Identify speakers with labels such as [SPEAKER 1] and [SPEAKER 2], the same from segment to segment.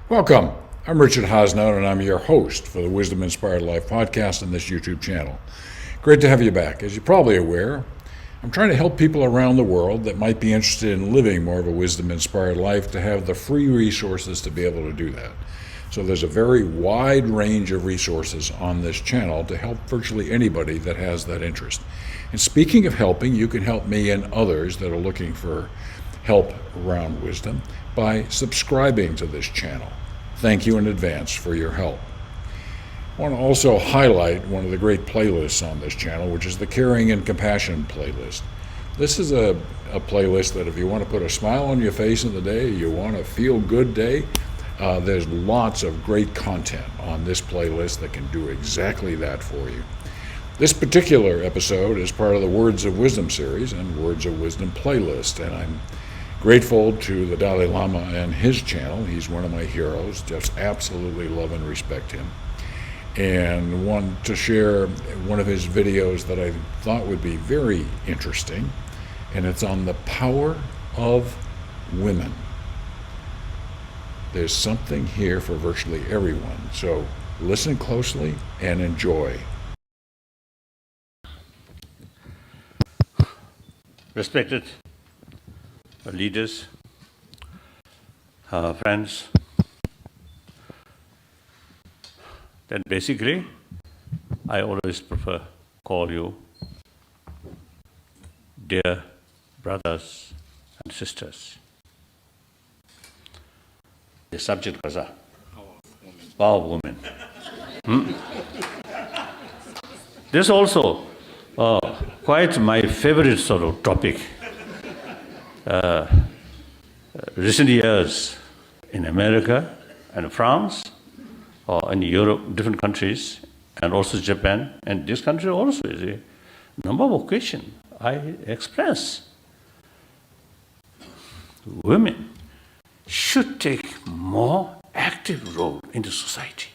[SPEAKER 1] Welcome. I'm Richard Hosnow, and I'm your host for the Wisdom Inspired Life podcast and this YouTube channel. Great to have you back. As you're probably aware, I'm trying to help people around the world that might be interested in living more of a wisdom-inspired life to have the free resources to be able to do that. So there's a very wide range of resources on this channel to help virtually anybody that has that interest. And speaking of helping, you can help me and others that are looking for help around wisdom by subscribing to this channel. Thank you in advance for your help. I want to also highlight one of the great playlists on this channel, which is the Caring and Compassion playlist. This is a playlist that if you want to put a smile on your face in the day, you want a feel-good day, there's lots of great content on this playlist that can do exactly that for you. This particular episode is part of the Words of Wisdom series and Words of Wisdom playlist, and I'm grateful to the Dalai Lama and his channel. He's one of my heroes. Just absolutely love and respect him. And want to share one of his videos that I thought would be very interesting, and it's on the power of women. There's something here for virtually everyone, so listen closely and enjoy.
[SPEAKER 2] Respected leaders, friends, then basically I always prefer call you dear brothers and sisters. The subject was power of women. This also quite my favorite sort of topic. Recent years in America and France, or in Europe, different countries, and also Japan, and this country also is a number of occasions I express women should take more active role in the society.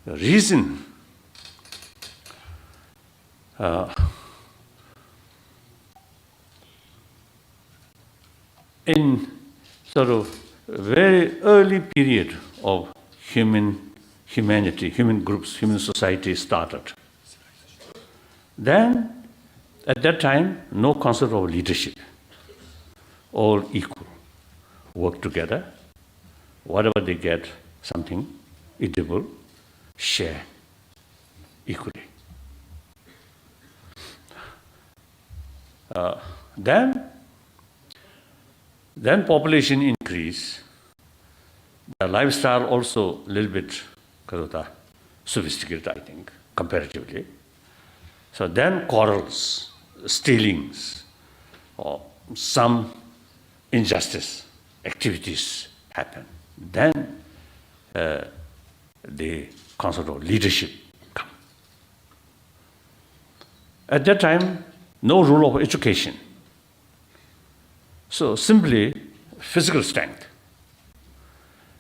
[SPEAKER 2] The reason in sort of very early period of humanity, human groups, human society started. Then, at that time, no concept of leadership. All equal, work together, whatever they get, something eatable, share equally. Then population increase, the lifestyle also a little bit sophisticated, I think, comparatively. So then quarrels, stealings, or some injustice activities happen. Then the concept of leadership come. At that time, no rule of education. So simply physical strength.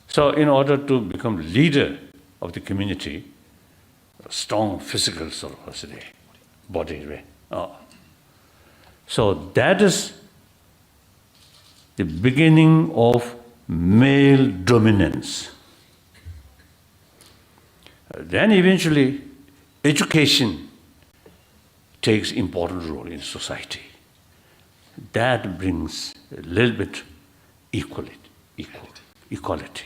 [SPEAKER 2] So in order to become leader of the community, strong physical sort of body. So that is the beginning of male dominance. Then eventually education takes important role in society. That brings a little bit equality.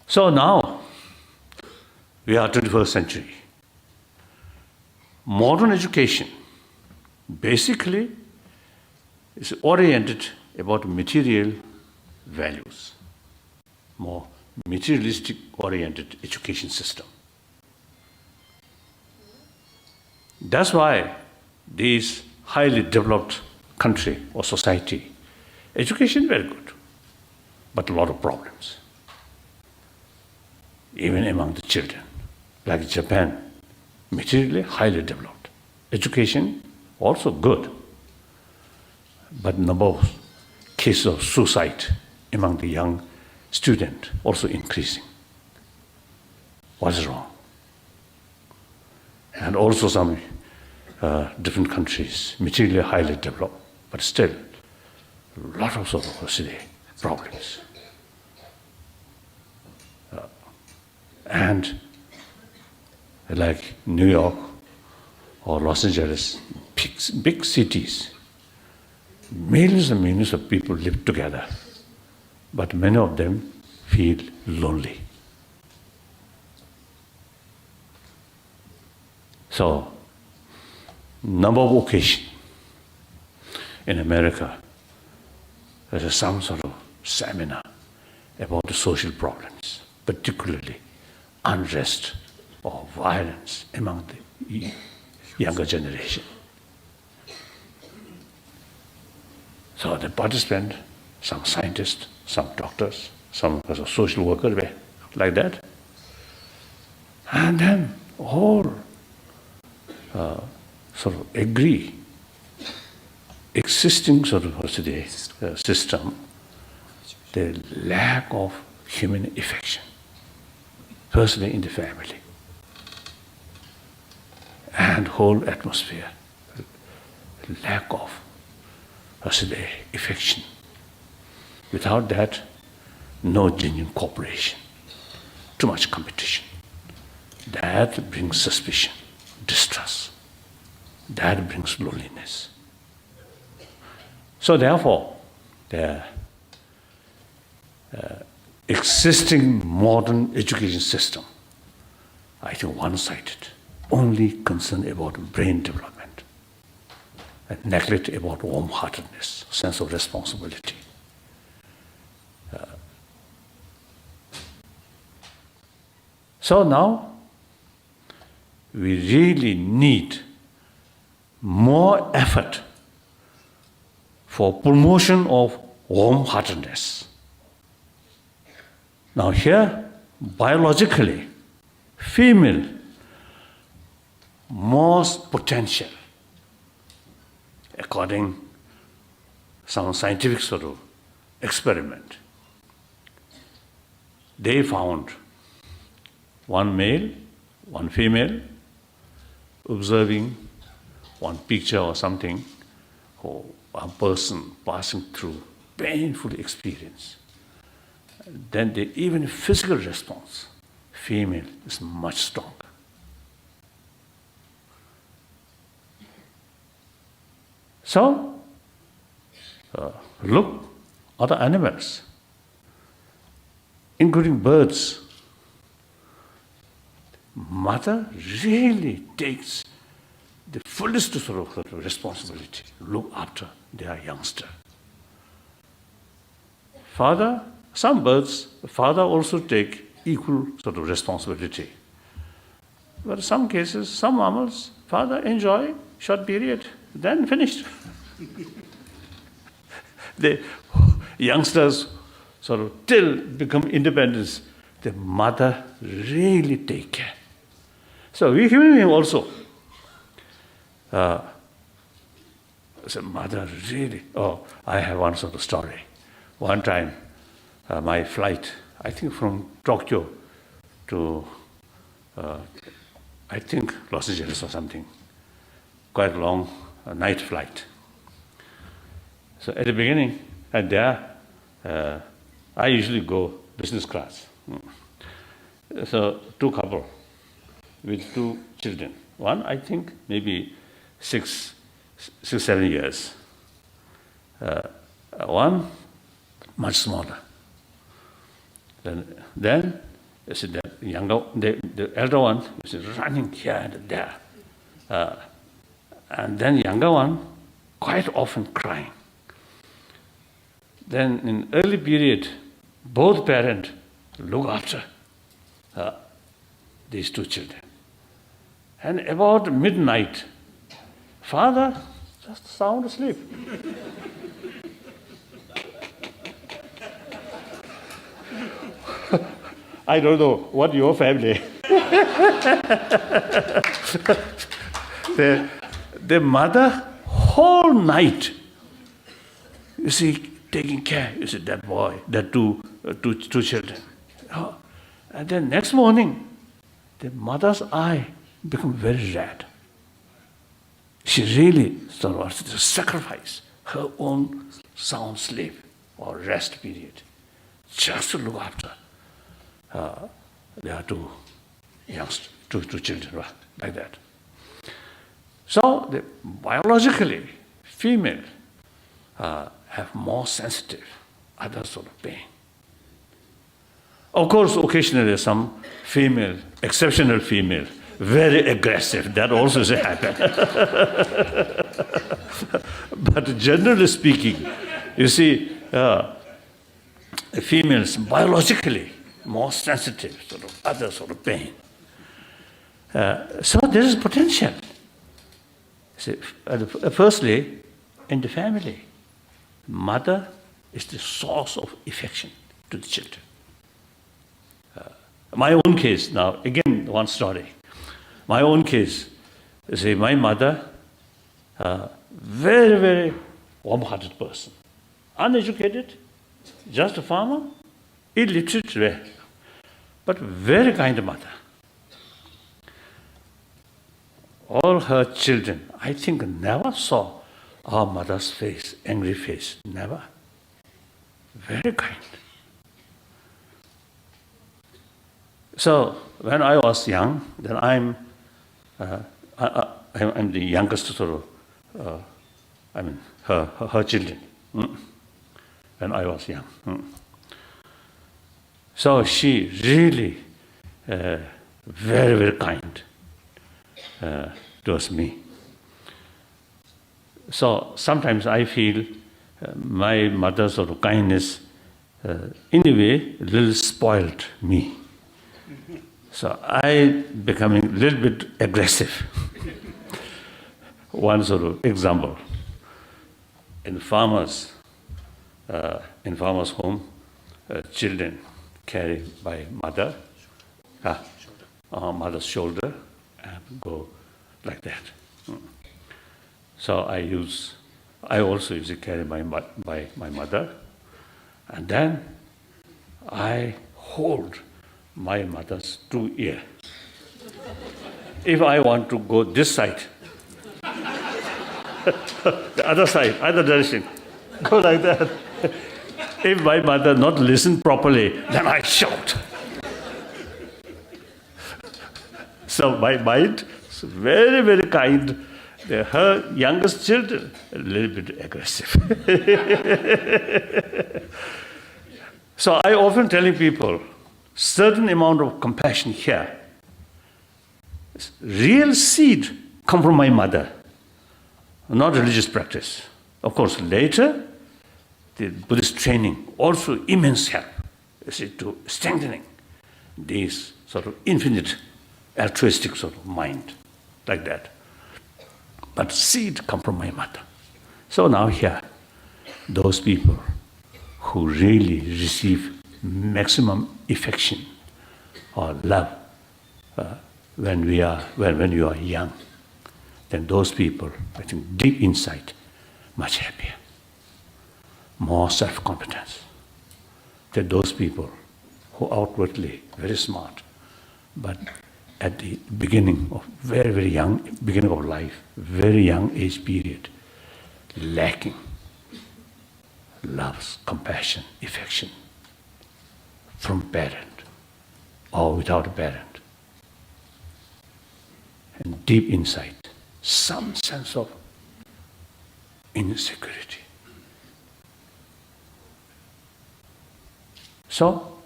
[SPEAKER 2] So now, we are 21st century. Modern education basically is oriented about material values, more materialistic oriented education system. That's why these highly developed country or society, education very good, but a lot of problems, even among the children. Like Japan, materially highly developed. Education also good, but number of cases of suicide among the young student also increasing. What is wrong? And also some different countries, materially highly developed, but still lot of sort of problems. And like New York or Los Angeles, big cities, millions and millions of people live together, but many of them feel lonely. So, number of occasions in America, there's some sort of seminar about the social problems, particularly unrest or violence among the younger generation. So the participants, some scientists, some doctors, some social workers, like that. And then all sort of agree, existing sort of system, the lack of human affection, firstly in the family, and whole atmosphere, lack of affection. Without that, no genuine cooperation, too much competition. That brings suspicion, distrust. That brings loneliness. So therefore, the existing modern education system, I think one-sided, only concerned about brain development and neglect about warm-heartedness, sense of responsibility. So now, we really need more effort for promotion of warm-heartedness. Now here, biologically, female most potential, according to some scientific sort of experiment. They found one male, one female, observing one picture or something, or a person passing through painful experience. Then the even physical response, female is much stronger. So, look other animals, including birds. Mother really takes the fullest sort of responsibility, look after their youngster. Father, some birds, father also take equal sort of responsibility. But in some cases, some mammals, father enjoy short period, then finished. The youngsters sort of till become independent, the mother really take care. So we human beings also, so mother really, I have one sort of story. One time, my flight, I think from Tokyo to, I think Los Angeles or something, quite long night flight. So at the beginning, and there, I usually go business class. So two couple with two children. One, I think, maybe 6, 7 years. One, much smaller. Then you see the elder one is running here and there. And then younger one, quite often crying. Then in early period, both parents look after these two children. And about midnight, father just sound asleep. I don't know what your family. The mother whole night, you see, taking care. You see that boy, that two children. And then next morning, the mother's eye become very red. She really sort of sacrificed her own sound sleep or rest period, just to look after their two children, right? Like that. So biologically, female have more sensitive other sort of pain. Of course, occasionally some female, exceptional female, very aggressive. That also happens. But generally speaking, you see, females biologically more sensitive, sort of other sort of pain. So there is potential. See, firstly, in the family, mother is the source of affection to the children. My own case now, again, one story. My own case, you see, my mother, very, very warm-hearted person. Uneducated, just a farmer, illiterate, but very kind mother. All her children, I think, never saw our mother's face, angry face, never. Very kind. So when I was young, then I'm the youngest sort of, her children, when I was young. So she really very, very kind towards me. So sometimes I feel my mother's sort of kindness, in a way, a little spoiled me. So I becoming a little bit aggressive. One sort of example. In farmers' home, children carry by mother's shoulder and go like that. So I also use it carried by my mother, and then I hold my mother's two ears. If I want to go this side, the other side, other direction, go like that. If my mother not listen properly, then I shout. So my mind is very, very kind. Her youngest children, a little bit aggressive. So I often telling people, certain amount of compassion here. Real seed come from my mother, not religious practice. Of course, later, the Buddhist training also immense help, you see, to strengthening this sort of infinite altruistic sort of mind, like that. But seed come from my mother. So now here, those people who really receive maximum affection or love when you are young, then those people, I think, deep inside, much happier, more self-confidence. That those people who outwardly very smart, but at the beginning of very, very young, beginning of life, very young age period, lacking love, compassion, affection from parent or without a parent. And deep inside, some sense of insecurity. So,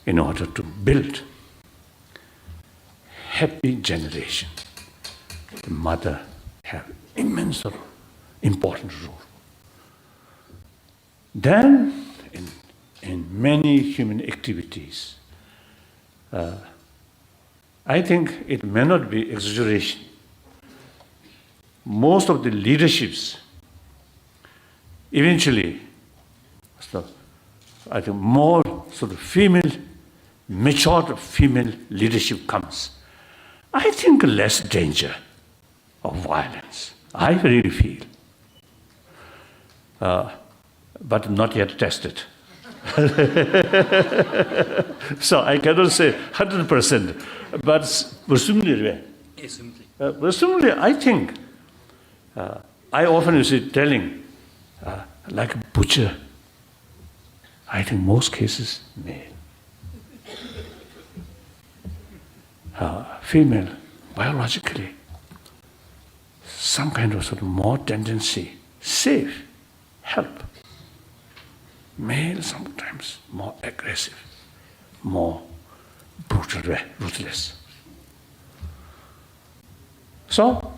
[SPEAKER 2] in order to build happy generation, the mother have immense important role. Then, in many human activities, I think it may not be exaggeration. Most of the leaderships, eventually, I think more sort of female, mature female leadership comes. I think less danger of violence. I really feel. But not yet tested. So I cannot say 100%, but presumably, I think, I often see telling like a butcher. I think most cases male. Female, biologically, some kind of sort of more tendency, safe, help. Male sometimes more aggressive, more brutal, ruthless. So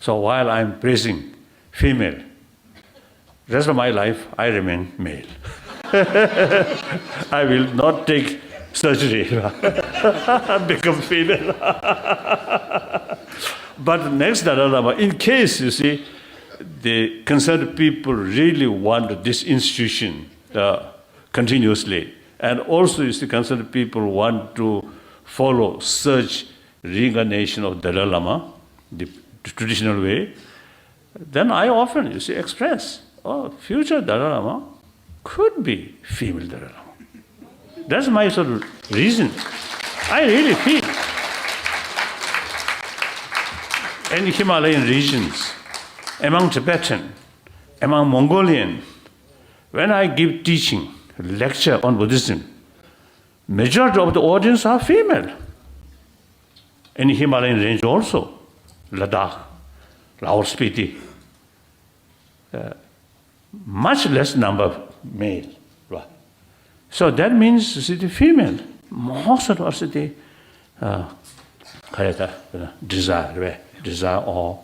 [SPEAKER 2] while I'm praising female, rest of my life I remain male. I will not take surgery, become female. But next Dalai Lama, in case, you see, the concerned people really want this institution continuously, and also, you see, concerned people want to follow such reincarnation of Dalai Lama, the traditional way, then I often, you see, express, future Dalai Lama could be female Dalai Lama. That's my sort of reason. I really feel. In Himalayan regions, among Tibetan, among Mongolian, when I give teaching, lecture on Buddhism, majority of the audience are female. In Himalayan range also, Ladakh, Lahore Spiti, much less number male. So that means, you see, the female, most of us, the desire or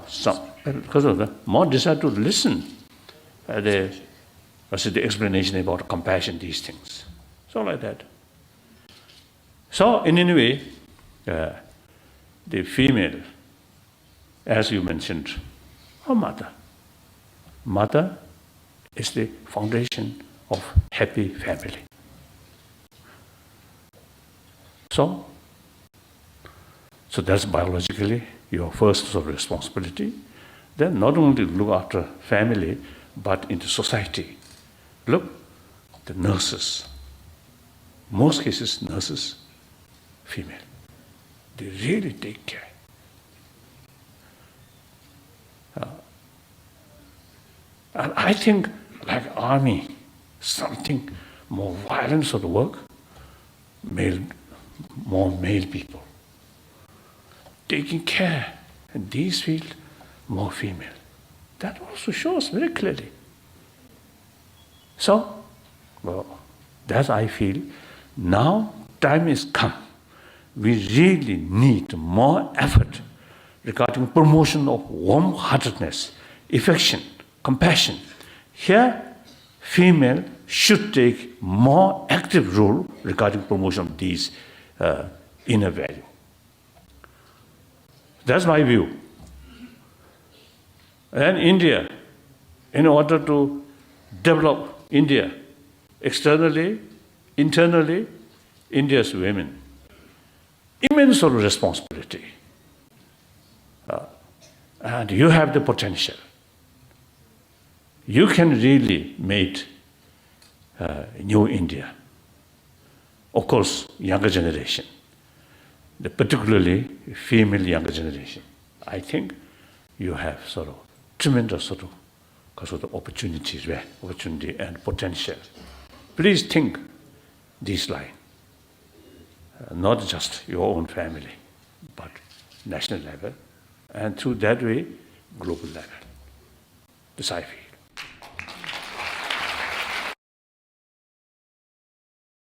[SPEAKER 2] some, because of the more desire to listen, the explanation about compassion, these things. So like that. So in any way, the female, as you mentioned, her mother. Mother is the foundation of happy family. So that's biologically your first sort of responsibility. Then not only look after family, but into society. Look, the nurses. Most cases, nurses, female. They really take care. And I think, like army, something more violent sort of work, more male people. Taking care in these fields, more female. That also shows very clearly. So, that I feel, now time is come. We really need more effort regarding promotion of warm-heartedness, affection, compassion. Here, female should take more active role regarding promotion of these inner value. That's my view. And India, in order to develop India externally, internally, India's women, immense sort of responsibility. And you have the potential. You can really make new India. Of course, younger generation, particularly female younger generation. I think you have sort of tremendous sort of opportunity and potential. Please think this line. Not just your own family, but national level, and through that way, global level. This I feel.